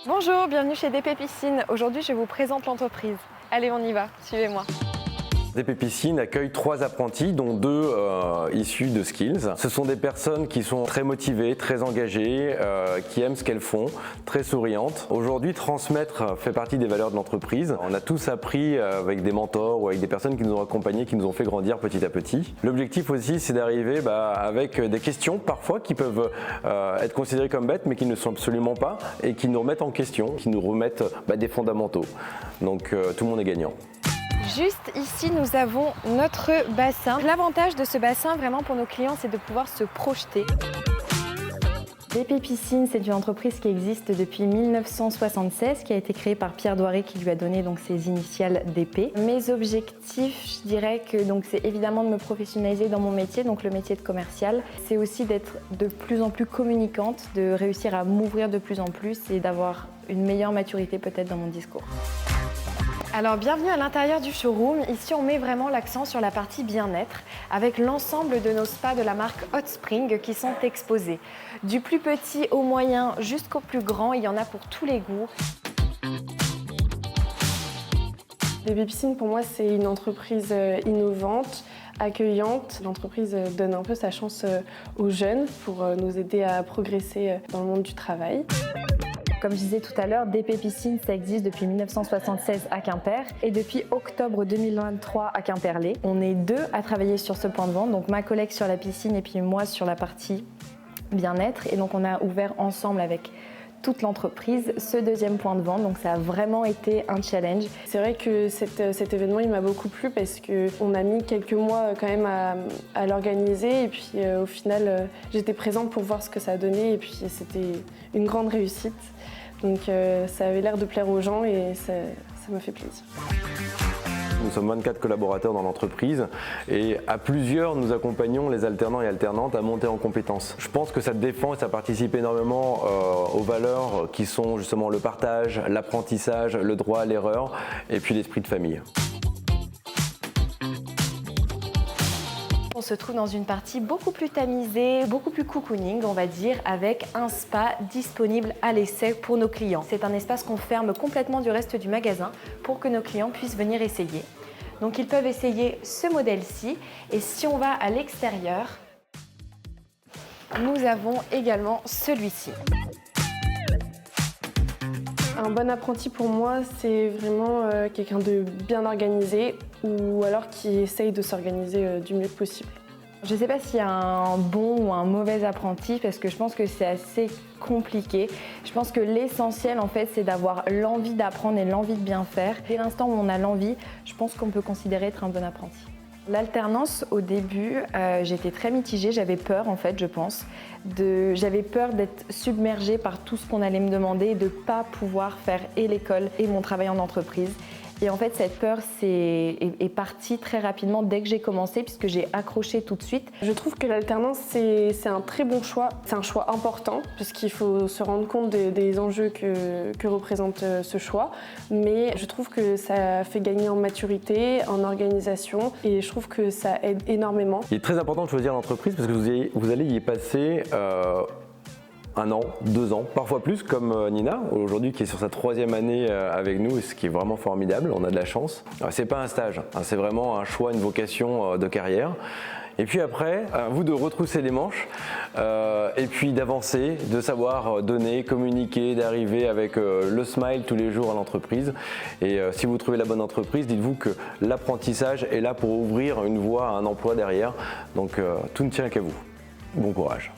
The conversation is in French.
Bonjour, bienvenue chez DP Piscine. Aujourd'hui, je vous présente l'entreprise. Allez, on y va, suivez-moi. DP Piscine accueille 3 apprentis, dont 2 issus de Skills. Ce sont des personnes qui sont très motivées, très engagées, qui aiment ce qu'elles font, très souriantes. Aujourd'hui, transmettre fait partie des valeurs de l'entreprise. On a tous appris avec des mentors ou avec des personnes qui nous ont accompagnés, qui nous ont fait grandir petit à petit. L'objectif aussi, c'est d'arriver avec des questions parfois qui peuvent être considérées comme bêtes, mais qui ne sont absolument pas, et qui nous remettent en question, qui nous remettent des fondamentaux. Donc tout le monde est gagnant. Juste ici, nous avons notre bassin. L'avantage de ce bassin, vraiment pour nos clients, c'est de pouvoir se projeter. DP Piscine, c'est une entreprise qui existe depuis 1976, qui a été créée par Pierre Doiré, qui lui a donné donc ses initiales DP. Mes objectifs, je dirais que c'est évidemment de me professionnaliser dans mon métier, donc le métier de commercial. C'est aussi d'être de plus en plus communicante, de réussir à m'ouvrir de plus en plus et d'avoir une meilleure maturité peut-être dans mon discours. Alors bienvenue à l'intérieur du showroom. Ici on met vraiment l'accent sur la partie bien-être avec l'ensemble de nos spas de la marque Hot Spring qui sont exposés. Du plus petit au moyen jusqu'au plus grand, il y en a pour tous les goûts. DP Piscine pour moi c'est une entreprise innovante, accueillante. L'entreprise donne un peu sa chance aux jeunes pour nous aider à progresser dans le monde du travail. Comme je disais tout à l'heure, DP Piscine, ça existe depuis 1976 à Quimper et depuis octobre 2023 à Quimperlé. On est 2 à travailler sur ce point de vente, donc ma collègue sur la piscine et puis moi sur la partie bien-être. Et donc on a ouvert ensemble avec toute l'entreprise ce deuxième point de vente, donc ça a vraiment été un challenge. C'est vrai que cet événement il m'a beaucoup plu parce qu'on a mis quelques mois quand même à l'organiser et puis au final j'étais présente pour voir ce que ça a donné et puis c'était une grande réussite. Donc ça avait l'air de plaire aux gens et ça m'a fait plaisir. Nous sommes 24 collaborateurs dans l'entreprise et à plusieurs, nous accompagnons les alternants et alternantes à monter en compétences. Je pense que ça défend et ça participe énormément aux valeurs qui sont justement le partage, l'apprentissage, le droit à l'erreur et puis l'esprit de famille. On se trouve dans une partie beaucoup plus tamisée, beaucoup plus cocooning, on va dire, avec un spa disponible à l'essai pour nos clients. C'est un espace qu'on ferme complètement du reste du magasin pour que nos clients puissent venir essayer. Donc ils peuvent essayer ce modèle-ci et si on va à l'extérieur, nous avons également celui-ci. Un bon apprenti pour moi, c'est vraiment quelqu'un de bien organisé ou alors qui essaye de s'organiser du mieux possible. Je ne sais pas s'il y a un bon ou un mauvais apprenti parce que je pense que c'est assez compliqué. Je pense que l'essentiel en fait c'est d'avoir l'envie d'apprendre et l'envie de bien faire. Dès l'instant où on a l'envie, je pense qu'on peut considérer être un bon apprenti. L'alternance, au début, j'étais très mitigée, j'avais peur en fait, je pense. J'avais peur d'être submergée par tout ce qu'on allait me demander et de ne pas pouvoir faire et l'école et mon travail en entreprise. Et en fait, cette peur est partie très rapidement dès que j'ai commencé puisque j'ai accroché tout de suite. Je trouve que l'alternance, c'est un très bon choix. C'est un choix important puisqu'il faut se rendre compte des enjeux que représente ce choix. Mais je trouve que ça fait gagner en maturité, en organisation et je trouve que ça aide énormément. Il est très important de choisir l'entreprise parce que vous allez y passer 1 an, 2 ans, parfois plus, comme Nina, aujourd'hui qui est sur sa 3e année avec nous, ce qui est vraiment formidable, on a de la chance. C'est pas un stage, c'est vraiment un choix, une vocation de carrière. Et puis après, à vous de retrousser les manches et puis d'avancer, de savoir donner, communiquer, d'arriver avec le smile tous les jours à l'entreprise. Et si vous trouvez la bonne entreprise, dites-vous que l'apprentissage est là pour ouvrir une voie à un emploi derrière. Donc tout ne tient qu'à vous. Bon courage.